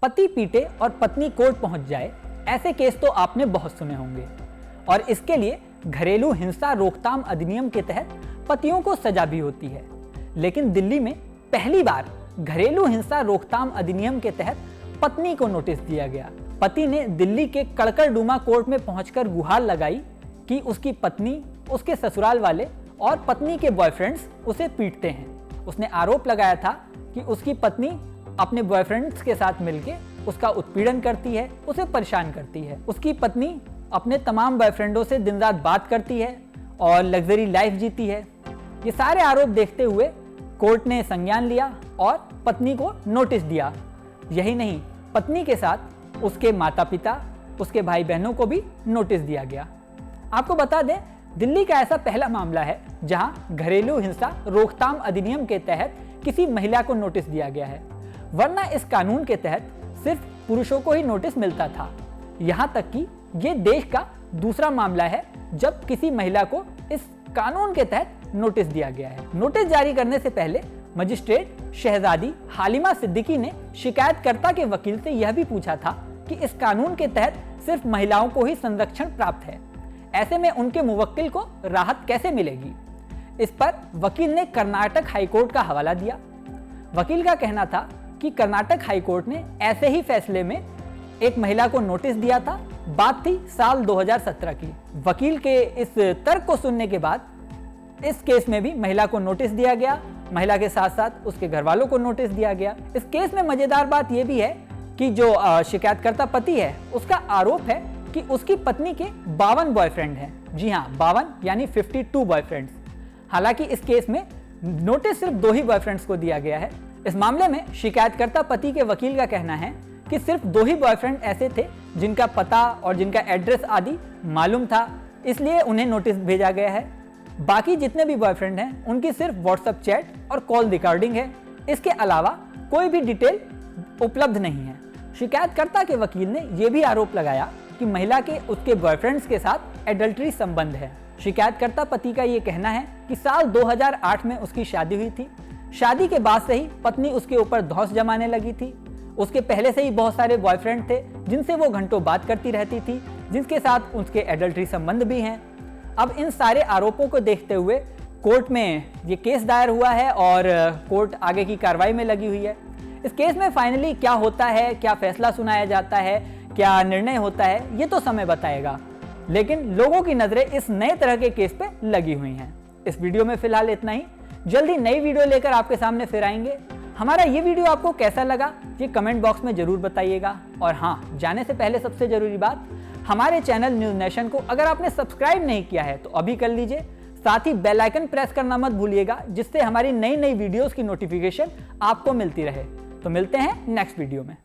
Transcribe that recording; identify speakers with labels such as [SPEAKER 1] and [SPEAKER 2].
[SPEAKER 1] पति पीटे और पत्नी कोर्ट पहुंच जाए, ऐसे केस तो आपने बहुत सुने होंगे और इसके लिए घरेलू हिंसा रोकथाम अधिनियम के तहत पतियों को सजा भी होती है। लेकिन दिल्ली में पहली बार घरेलू हिंसा रोकथाम अधिनियम के तहत पत्नी को नोटिस दिया गया। पति ने दिल्ली के कड़कड़डूमा कोर्ट में पहुंचकर गुहार लगाई कि उसकी पत्नी, उसके ससुराल वाले और पत्नी के बॉयफ्रेंड्स उसे पीटते हैं। उसने आरोप लगाया था कि उसकी पत्नी अपने बॉयफ्रेंड्स के साथ मिलकर उसका उत्पीड़न करती है, उसे परेशान करती है। उसकी पत्नी अपने तमाम बॉयफ्रेंडों से दिन रात बात करती है और लग्जरी लाइफ जीती है। ये सारे आरोप देखते हुए कोर्ट ने संज्ञान लिया और पत्नी को नोटिस दिया। यही नहीं, पत्नी के साथ उसके माता पिता, उसके भाई बहनों को भी नोटिस दिया गया। आपको बता दें, दिल्ली का ऐसा पहला मामला है जहां घरेलू हिंसा रोकथाम अधिनियम के तहत किसी महिला को नोटिस दिया गया है, वरना इस कानून के तहत सिर्फ पुरुषों को ही नोटिस मिलता था। यहां तक कि ये देश का दूसरा मामला है जब किसी महिला को इस कानून के तहत नोटिस दिया गया है। नोटिस जारी करने से पहले मजिस्ट्रेट शहजादी हालिमा सिद्दीकी ने शिकायतकर्ता के वकील से यह भी पूछा था कि इस कानून के तहत सिर्फ महिलाओं को ही संरक्षण प्राप्त है, ऐसे में उनके मुवक्किल को राहत कैसे मिलेगी। इस पर वकील ने कर्नाटक हाईकोर्ट का हवाला दिया। वकील का कहना था कि कर्नाटक हाईकोर्ट ने ऐसे ही फैसले में एक महिला को नोटिस दिया था। बात थी साल 2017 की। वकील के इस तर्क को सुनने के बाद इस केस में भी महिला को नोटिस दिया गया। महिला के साथ साथ उसके घर वालों को नोटिस दिया गया। इस केस में मजेदार बात यह भी है कि जो शिकायतकर्ता पति है, उसका आरोप है कि उसकी पत्नी के 52 बॉयफ्रेंड हैं। जी हाँ, 52 यानी 52 बॉयफ्रेंड्स। हालांकि इस केस में नोटिस सिर्फ 2 ही बॉयफ्रेंड्स को दिया गया है। इस मामले में शिकायतकर्ता पति के वकील का कहना है कि सिर्फ 2 ही बॉयफ्रेंड ऐसे थे जिनका पता और जिनका एड्रेस आदि मालूम था, इसलिए उन्हें नोटिस भेजा गया है। बाकी जितने भी बॉयफ्रेंड हैं उनकी सिर्फ व्हाट्सएप चैट और कॉल रिकॉर्डिंग है। इसके अलावा कोई भी डिटेल उपलब्ध नहीं है। शिकायतकर्ता के वकील ने यह भी आरोप लगाया कि महिला के उसके बॉयफ्रेंड्स के साथ एडल्ट्री संबंध है। शिकायतकर्ता पति का ये कहना है कि साल 2008 में उसकी शादी हुई थी। शादी के बाद से ही पत्नी उसके ऊपर धौंस जमाने लगी थी। उसके पहले से ही बहुत सारे बॉयफ्रेंड थे जिनसे वो घंटों बात करती रहती थी, जिनके साथ उसके एडल्ट्री संबंध भी हैं। अब इन सारे आरोपों को देखते हुए कोर्ट में ये केस दायर हुआ है और कोर्ट आगे की कार्रवाई में लगी हुई है। इस केस में फाइनली क्या होता है, क्या फैसला सुनाया जाता है, क्या निर्णय होता है, ये तो समय बताएगा। लेकिन लोगों की नजरें इस नए तरह के केस पे लगी हुई हैं। इस वीडियो में फिलहाल इतना ही। जल्दी नई वीडियो लेकर आपके सामने फिर आएंगे। हमारा ये वीडियो आपको कैसा लगा ये कमेंट बॉक्स में जरूर बताइएगा। और हाँ, जाने से पहले सबसे जरूरी बात, हमारे चैनल न्यूज नेशन को अगर आपने सब्सक्राइब नहीं किया है तो अभी कर लीजिए। साथ ही बेल आइकन प्रेस करना मत भूलिएगा, जिससे हमारी नई नई वीडियोस की नोटिफिकेशन आपको मिलती रहे। तो मिलते हैं नेक्स्ट वीडियो में।